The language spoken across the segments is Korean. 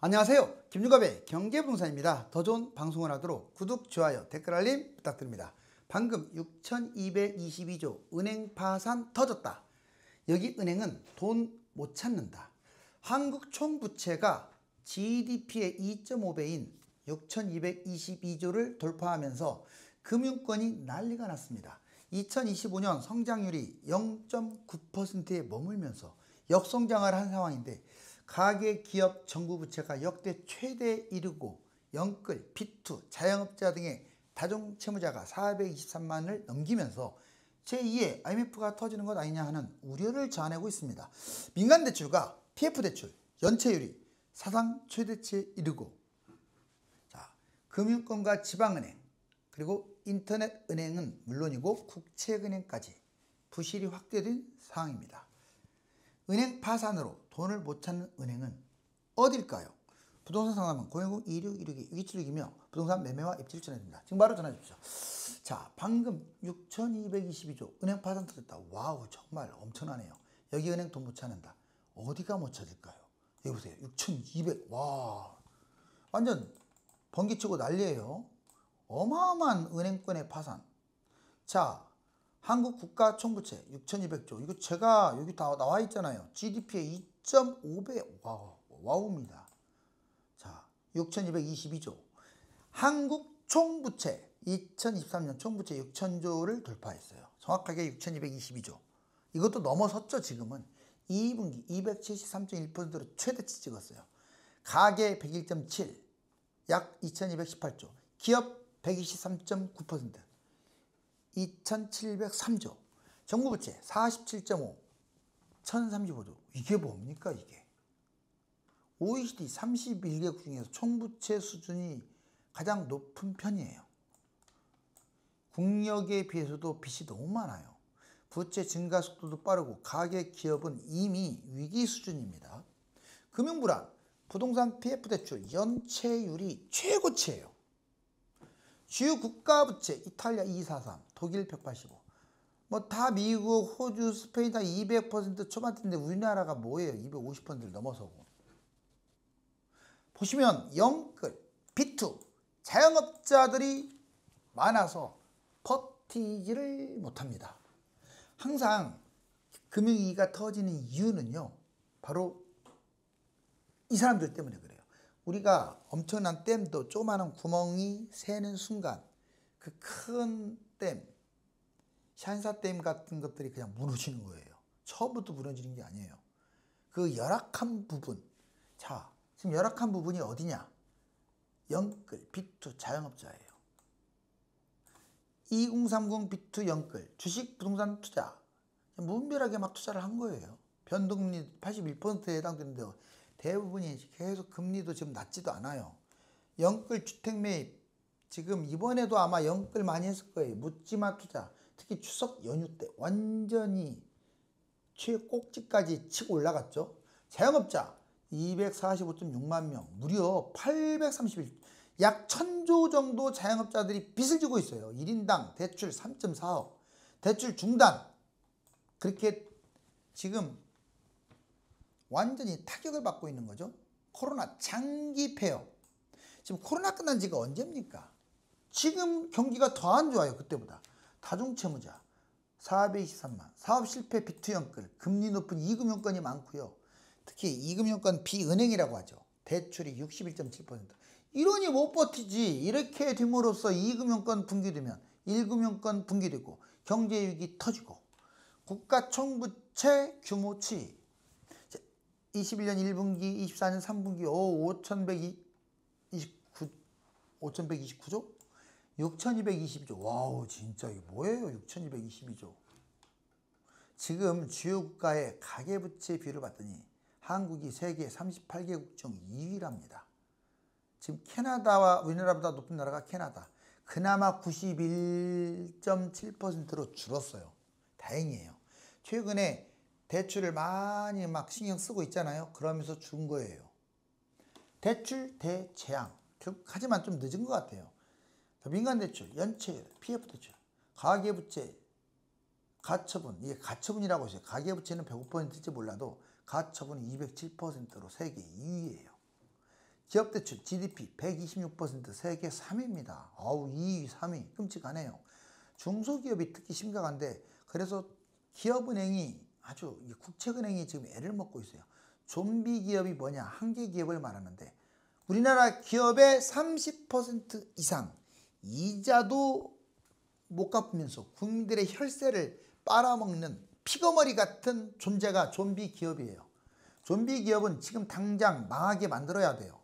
안녕하세요. 김유갑의 경제부동산입니다. 더 좋은 방송을 하도록 구독, 좋아요, 댓글 알림 부탁드립니다. 방금 6222조 은행 파산 터졌다. 여기 은행은 돈 못 찾는다. 한국 총부채가 GDP의 2.5배인 6222조를 돌파하면서 금융권이 난리가 났습니다. 2025년 성장률이 0.9%에 머물면서 역성장을 한 상황인데 가계, 기업, 정부 부채가 역대 최대에 이르고 영끌, 피투, 자영업자 등의 다중 채무자가 423만을 넘기면서 제2의 IMF가 터지는 것 아니냐 하는 우려를 자아내고 있습니다. 민간 대출과 PF 대출, 연체율이 사상 최대치에 이르고 금융권과 지방은행 그리고 인터넷 은행은 물론이고 국책은행까지 부실이 확대된 상황입니다. 은행 파산으로 돈을 못 찾는 은행은 어딜까요? 부동산 상담은 010-2616-6276이며 부동산 매매와 입지를 전해드립니다. 지금 바로 전화 주십시오. 자, 방금 6222조 은행 파산 터졌다. 와우, 정말 엄청나네요. 여기 은행 돈 못 찾는다. 어디가 못 찾을까요? 여기 보세요. 6200. 와, 완전 번개치고 난리예요. 어마어마한 은행권의 파산. 자, 한국 국가 총부채 6200조. 이거 제가 여기 다 나와 있잖아요. GDP의 2.5배. 와우입니다. 자, 6222조. 한국 총부채 2023년 총부채 6000조를 돌파했어요. 정확하게 6222조. 이것도 넘어섰죠. 지금은 2분기 273.1%로 최대치 찍었어요. 가계 101.7, 약 2218조. 기업 123.9%, 2703조. 정부 부채 47.5, 1035조. 이게 뭡니까 이게? OECD 31개국 중에서 총부채 수준이 가장 높은 편이에요. 국력에 비해서도 빚이 너무 많아요. 부채 증가 속도도 빠르고 가계 기업은 이미 위기 수준입니다. 금융불안, 부동산 PF 대출 연체율이 최고치예요. 주요 국가부채 이탈리아 243, 독일 185, 뭐 다 미국, 호주, 스페인 다 200% 초반대인데 우리나라가 뭐예요? 250%를 넘어서고. 보시면 영끌, 비투, 자영업자들이 많아서 버티지를 못합니다. 항상 금융위기가 터지는 이유는요, 바로 이 사람들 때문에 그래요. 우리가 엄청난 댐도 조그마한 구멍이 새는 순간 그 큰 댐, 샨사댐 같은 것들이 그냥 무너지는 거예요. 처음부터 무너지는 게 아니에요. 그 열악한 부분. 자, 지금 열악한 부분이 어디냐? 영끌, 비투, 자영업자예요. 2030 비투 영끌, 주식, 부동산 투자 무분별하게 막 투자를 한 거예요. 변동금리 81%에 해당되는데 대부분이 계속 금리도 지금 낮지도 않아요. 영끌 주택 매입 지금 이번에도 아마 영끌 많이 했을 거예요. 묻지마 투자, 특히 추석 연휴 때 완전히 최꼭지까지 치고 올라갔죠. 자영업자 245.6만 명, 무려 831, 약 1000조 정도 자영업자들이 빚을 지고 있어요. 1인당 대출 3.4억, 대출 중단. 그렇게 지금 완전히 타격을 받고 있는 거죠. 코로나 장기 폐업. 지금 코로나 끝난 지가 언제입니까? 지금 경기가 더 안 좋아요. 그때보다. 다중채무자 423만, 사업 실패 비투 영끌, 금리 높은 이금융권이 많고요. 특히 이금융권 비은행이라고 하죠. 대출이 61.7%. 이러니 못 버티지. 이렇게 됨으로써 이금융권 붕괴되면 1금융권 붕괴되고 경제위기 터지고 국가 총부채 규모치 21년 1분기, 24년 3분기 5,129조? 6,222조. 와우, 진짜 이게 뭐예요? 6,222조. 지금 주요 국가의 가계부채 비율을 봤더니 한국이 세계 38개국 중 2위랍니다. 지금 캐나다와 우리나라보다 높은 나라가 캐나다. 그나마 91.7%로 줄었어요. 다행이에요. 최근에 대출을 많이 막 신경 쓰고 있잖아요. 그러면서 준 거예요. 대출 대재앙. 하지만 좀 늦은 것 같아요. 민간대출, 연체율, PF 대출, 가계부채, 가처분. 이게 가처분이라고 했어요. 가계부채는 105%인지 몰라도 가처분이 207%로 세계 2위예요. 기업대출 GDP 126% 세계 3위입니다. 아우 2위, 3위 끔찍하네요. 중소기업이 특히 심각한데 그래서 기업은행이 아주 국책은행이 지금 애를 먹고 있어요. 좀비 기업이 뭐냐? 한계 기업을 말하는데 우리나라 기업의 30% 이상 이자도 못 갚으면서 국민들의 혈세를 빨아먹는 피거머리 같은 존재가 좀비 기업이에요. 좀비 기업은 지금 당장 망하게 만들어야 돼요.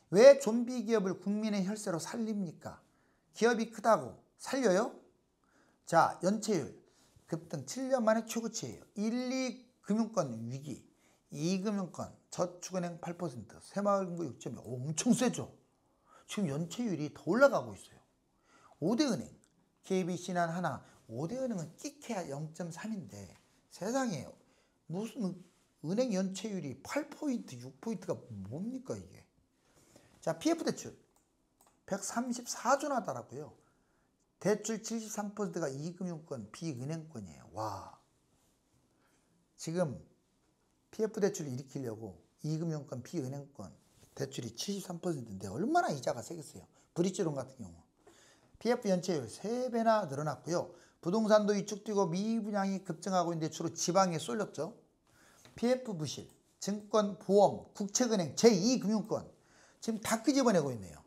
왜 좀비 기업을 국민의 혈세로 살립니까? 기업이 크다고 살려요? 자, 연체율 급등 7년 만에 최고치예요. 1, 2금융권 위기, 2금융권 저축은행 8%, 새마을금고 6.2 엄청 세죠. 지금 연체율이 더 올라가고 있어요. 5대은행, KBC나 하나, 5대은행은 끼케야 0.3인데 세상에 무슨 은행 연체율이 8포인트, 6포인트가 뭡니까 이게. 자, PF대출 134조 나더라고요. 대출 73%가 2금융권, 비은행권이에요. 와, 지금 PF대출을 일으키려고 2금융권, 비은행권 대출이 73%인데 얼마나 이자가 세겠어요. 브릿지론 같은 경우. PF 연체율 3배나 늘어났고요. 부동산도 위축되고 미분양이 급증하고 있는데 주로 지방에 쏠렸죠. PF 부실, 증권, 보험, 국책은행, 제2금융권 지금 다 끄집어내고 있네요.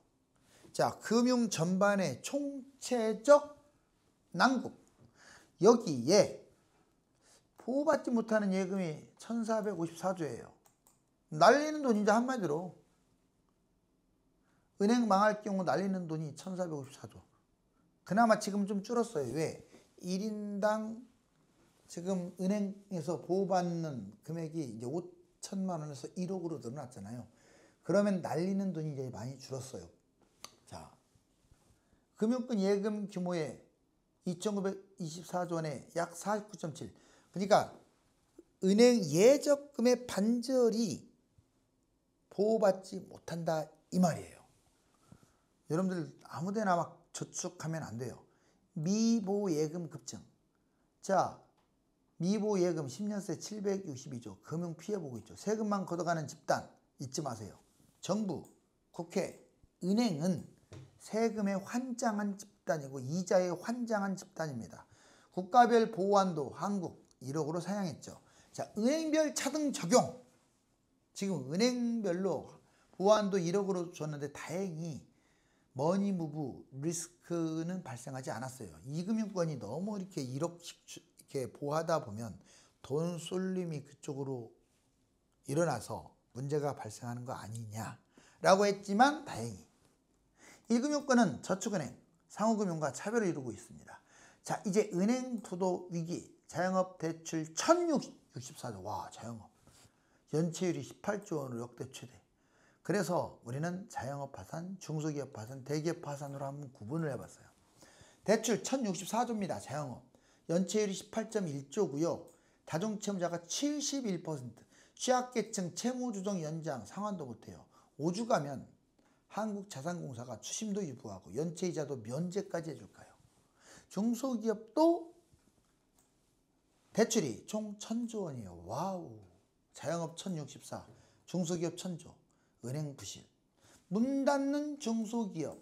자, 금융 전반의 총체적 난국. 여기에 보호받지 못하는 예금이 1454조예요. 날리는 돈이죠. 한마디로. 은행 망할 경우 날리는 돈이 1454조. 그나마 지금 좀 줄었어요. 왜? 1인당 지금 은행에서 보호받는 금액이 이제 5천만 원에서 1억으로 늘어났잖아요. 그러면 날리는 돈이 이제 많이 줄었어요. 자, 금융권 예금 규모의 2,924조 원에 약 49.7. 그러니까 은행 예적금의 반절이 보호받지 못한다 이 말이에요. 여러분들 아무데나 막 저축하면 안 돼요. 미보호 예금 급증. 자, 미보호 예금 10년세 762조 금융 피해 보고 있죠. 세금만 걷어가는 집단 잊지 마세요. 정부, 국회, 은행은 세금에 환장한 집단이고 이자에 환장한 집단입니다. 국가별 보호한도 한국 1억으로 상향했죠. 자, 은행별 차등 적용. 지금 은행별로 보호한도 1억으로 줬는데 다행히 머니무브 리스크는 발생하지 않았어요. 이금융권이 너무 이렇게 1억씩 이렇게 보호하다 보면 돈 쏠림이 그쪽으로 일어나서 문제가 발생하는 거 아니냐라고 했지만 다행히 1금융권은 저축은행, 상호금융과 차별을 이루고 있습니다. 자, 이제 은행 부도 위기, 자영업 대출 1064조. 와, 자영업. 연체율이 18조 원으로 역대 최대. 그래서 우리는 자영업 파산, 중소기업 파산, 대기업 파산으로 한번 구분을 해봤어요. 대출 1064조입니다. 자영업. 연체율이 18.1조고요. 다중채무자가 71%. 취약계층 채무조정 연장 상환도 못해요. 5주 가면 한국자산공사가 추심도 유보하고 연체이자도 면제까지 해줄까요? 중소기업도 대출이 총 1,000조 원이에요. 와우. 자영업 1064, 중소기업 1,000조, 은행 부실. 문 닫는 중소기업.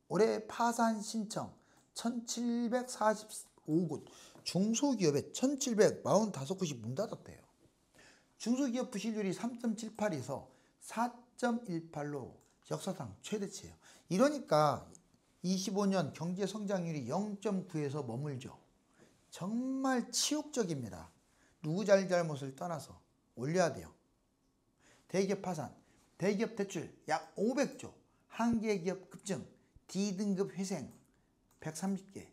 올해 파산 신청 1,745곳. 중소기업에 1,745곳이 문 닫았대요. 중소기업 부실률이 3.78에서 4.18로 역사상 최대치예요. 이러니까 25년 경제 성장률이 0.9에서 머물죠. 정말 치욕적입니다. 누구 잘못을 떠나서 올려야 돼요. 대기업 파산, 대기업 대출 약 500조, 한계기업 급증, D등급 회생 130개,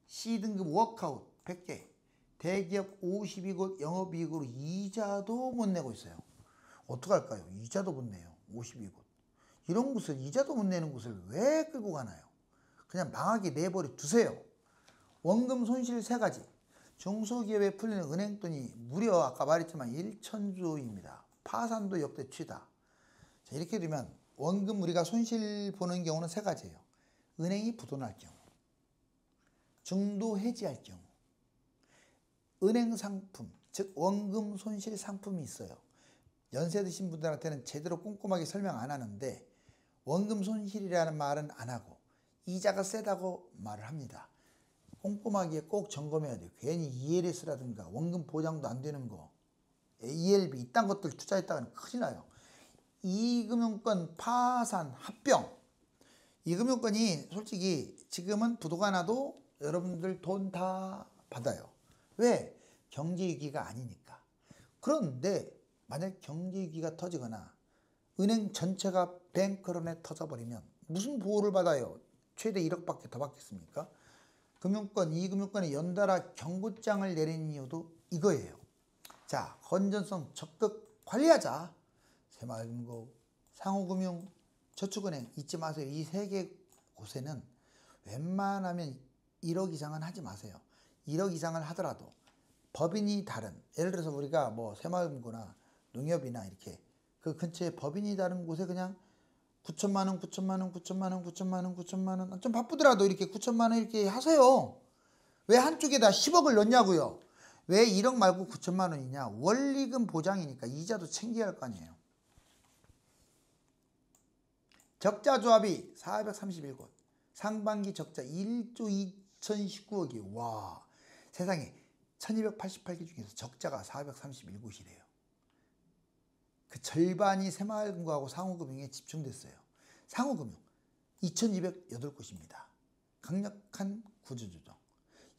C등급 워크아웃 100개, 대기업 52곳 영업이익으로 이자도 못 내고 있어요. 어떡할까요? 이자도 못 내요. 52곳. 이런 곳을 이자도 못 내는 곳을 왜 끌고 가나요? 그냥 망하게 내버려 두세요. 원금 손실 3가지. 중소기업에 풀리는 은행돈이 무려 아까 말했지만 1,000조입니다. 파산도 역대 최다. 자, 이렇게 되면 원금 우리가 손실 보는 경우는 3가지예요. 은행이 부도날 경우, 중도 해지할 경우, 은행 상품, 즉 원금 손실 상품이 있어요. 연세 드신 분들한테는 제대로 꼼꼼하게 설명 안 하는데 원금 손실이라는 말은 안 하고 이자가 세다고 말을 합니다. 꼼꼼하게 꼭 점검해야 돼요. 괜히 ELS라든가 원금 보장도 안 되는 거, ELB 이딴 것들 투자했다가는 큰일 나요. 이금융권 파산 합병. 이금융권이 솔직히 지금은 부도가 나도 여러분들 돈 다 받아요. 왜? 경제위기가 아니니까. 그런데 만약 경제위기가 터지거나 은행 전체가 뱅크런에 터져버리면 무슨 보호를 받아요? 최대 1억밖에 더 받겠습니까? 금융권, 이금융권에 연달아 경고장을 내린 이유도 이거예요. 자, 건전성 적극 관리하자. 새마을금고, 상호금융, 저축은행 잊지 마세요. 이 세 개 곳에는 웬만하면 1억 이상은 하지 마세요. 1억 이상을 하더라도 법인이 다른, 예를 들어서 우리가 뭐 새마을금고나 농협이나 이렇게 그 근처에 법인이 다른 곳에 그냥 9천만 원, 9천만 원, 9천만 원, 9천만 원, 9천만 원, 좀 바쁘더라도 이렇게 9천만 원 이렇게 하세요. 왜 한쪽에다 10억을 넣냐고요? 왜 1억 말고 9천만 원이냐? 원리금 보장이니까 이자도 챙겨야 할 거 아니에요. 적자 조합이 431곳, 상반기 적자 1조 2019억이 와, 세상에 1288개 중에서 적자가 431곳이래요. 그 절반이 새마을금고하고 상호금융에 집중됐어요. 상호금융 2208곳입니다. 강력한 구조조정.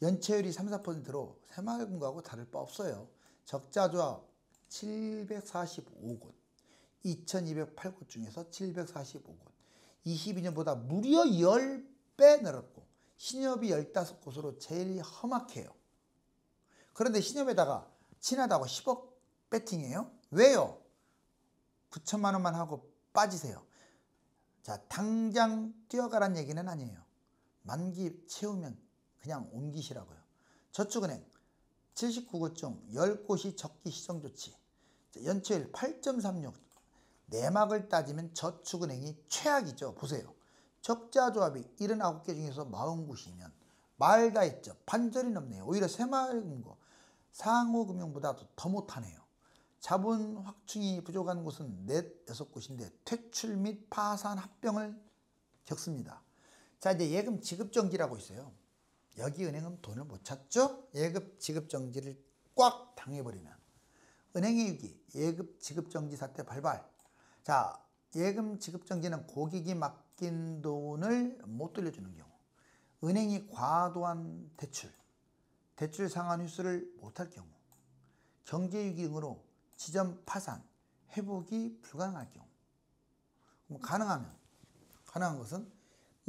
연체율이 3, 4%로 새마을금고하고 다를 바 없어요. 적자 조합 745곳, 2208곳 중에서 745곳. 22년보다 무려 10배 늘었고 신협이 15곳으로 제일 험악해요. 그런데 신협에다가 친하다고 10억 배팅해요? 왜요? 9천만 원만 하고 빠지세요. 자, 당장 뛰어가란 얘기는 아니에요. 만기 채우면 그냥 옮기시라고요. 저축은행 79곳 중 10곳이 적기 시정 조치. 연체율 8.36. 내막을 따지면 저축은행이 최악이죠. 보세요. 적자 조합이 79개 중에서 40곳이면 말 다 했죠. 반절이 넘네요. 오히려 새마을금고, 상호금융보다도 더 못하네요. 자본 확충이 부족한 곳은 4, 6곳인데 퇴출 및 파산 합병을 겪습니다. 자, 이제 예금 지급정지라고 있어요. 여기 은행은 돈을 못 찾죠? 예금 지급정지를 꽉 당해버리면 은행의 위기, 예금 지급정지 사태 발발. 자, 예금 지급정지는 고객이 맡긴 돈을 못 돌려주는 경우, 은행이 과도한 대출 상환 휘수를 못할 경우, 경제위기 등으로 지점 파산, 회복이 불가능할 경우. 그럼 가능한 것은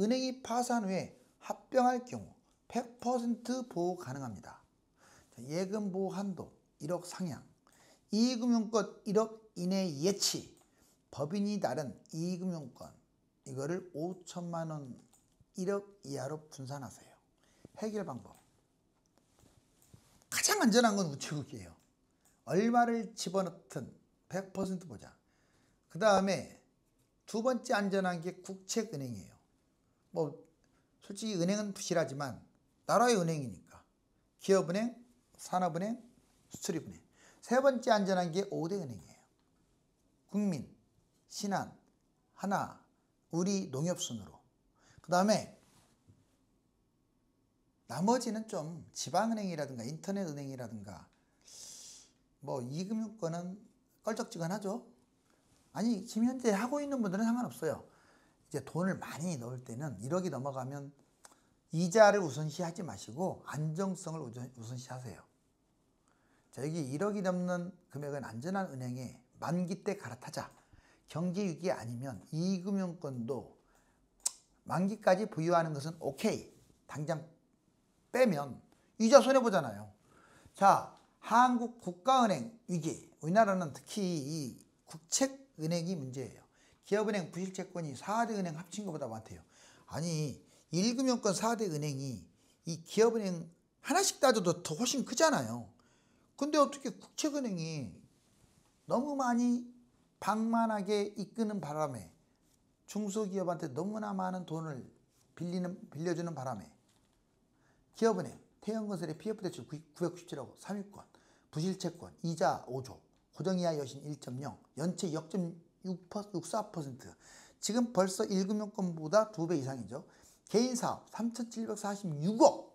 은행이 파산 후에 합병할 경우 100% 보호 가능합니다. 예금 보호 한도 1억 상향, 이금융권 1억 이내 예치, 법인이 다른 이금융권 이거를 5천만 원 1억 이하로 분산하세요. 해결 방법. 가장 안전한 건 우체국이에요. 얼마를 집어넣든 100% 보장. 그 다음에 두 번째 안전한 게 국책은행이에요. 뭐 솔직히 은행은 부실하지만 나라의 은행이니까 기업은행, 산업은행, 수출입은행. 세 번째 안전한 게 5대 은행이에요. 국민, 신한, 하나, 우리 농협 순으로. 그 다음에 나머지는 좀 지방은행이라든가 인터넷은행이라든가 뭐 이금융권은 껄쩍지근하죠. 아니 지금 현재 하고 있는 분들은 상관없어요. 이제 돈을 많이 넣을 때는 1억이 넘어가면 이자를 우선시하지 마시고 안정성을 우선시하세요. 자, 여기 1억이 넘는 금액은 안전한 은행에 만기 때 갈아타자. 경제위기 아니면 이금융권도 만기까지 보유하는 것은 오케이. 당장 빼면 이자 손해보잖아요. 자, 한국 국가은행 위기. 우리나라는 특히 이 국책은행이 문제예요. 기업은행 부실채권이 4대 은행 합친 것보다 많대요. 아니 1금융권 4대 은행이 이 기업은행 하나씩 따져도 더 훨씬 크잖아요. 근데 어떻게 국책은행이 너무 많이 방만하게 이끄는 바람에 중소기업한테 너무나 많은 돈을 빌려주는 바람에 기업은행, 태형건설의 PF대출 997억 3위권, 부실채권, 이자 5조, 고정이하 여신 1.0, 연체 0.64%. 지금 벌써 1금융권보다 2배 이상이죠. 개인사업 3,746억,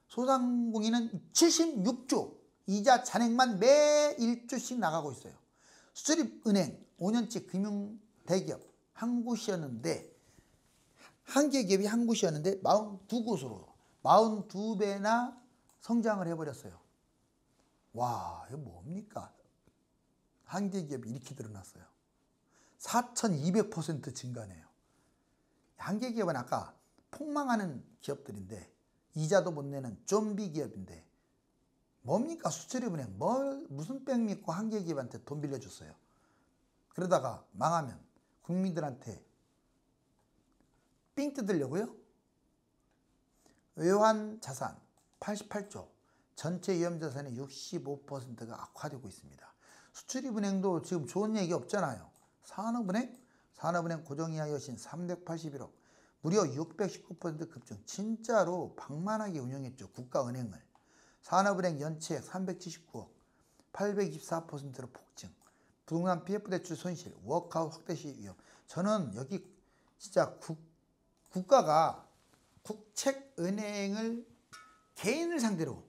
소상공인은 76조, 이자 잔액만 매 1조씩 나가고 있어요. 수출입은행 5년치 금융대기업 한 곳이었는데, 한 개 기업이 한 곳이었는데 42곳으로 42배나 성장을 해버렸어요. 와, 이거 뭡니까? 한 개 기업이 이렇게 늘어났어요. 4,200% 증가네요. 한 개 기업은 아까 폭망하는 기업들인데, 이자도 못 내는 좀비 기업인데, 뭡니까? 수출입은행 무슨 백 믿고 한 개 기업한테 돈 빌려줬어요. 그러다가 망하면 국민들한테 삥 뜯으려고요? 외환 자산 88조, 전체 위험자산의 65%가 악화되고 있습니다. 수출입은행도 지금 좋은 얘기 없잖아요. 산업은행 고정이하 여신 381억, 무려 619% 급증. 진짜로 방만하게 운영했죠, 국가은행을. 산업은행 연체액 379억, 824%로 폭증. 부동산 PF대출 손실, 워크아웃 확대 시 위험. 저는 여기 진짜 국가가 국책은행을 개인을 상대로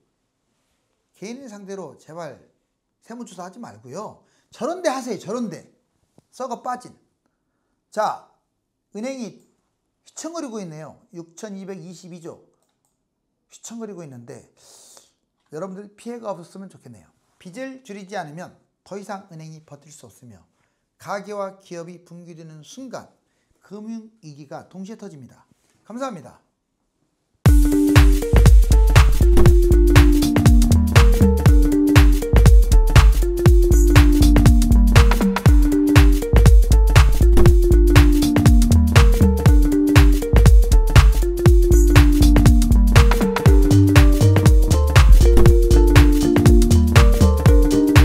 제발 세무조사 하지 말고요. 저런 데 하세요. 저런 데. 썩어 빠진. 자, 은행이 휘청거리고 있네요. 6,222조 휘청거리고 있는데, 여러분들 피해가 없었으면 좋겠네요. 빚을 줄이지 않으면 더 이상 은행이 버틸 수 없으며, 가계와 기업이 붕괴되는 순간 금융위기가 동시에 터집니다. 감사합니다.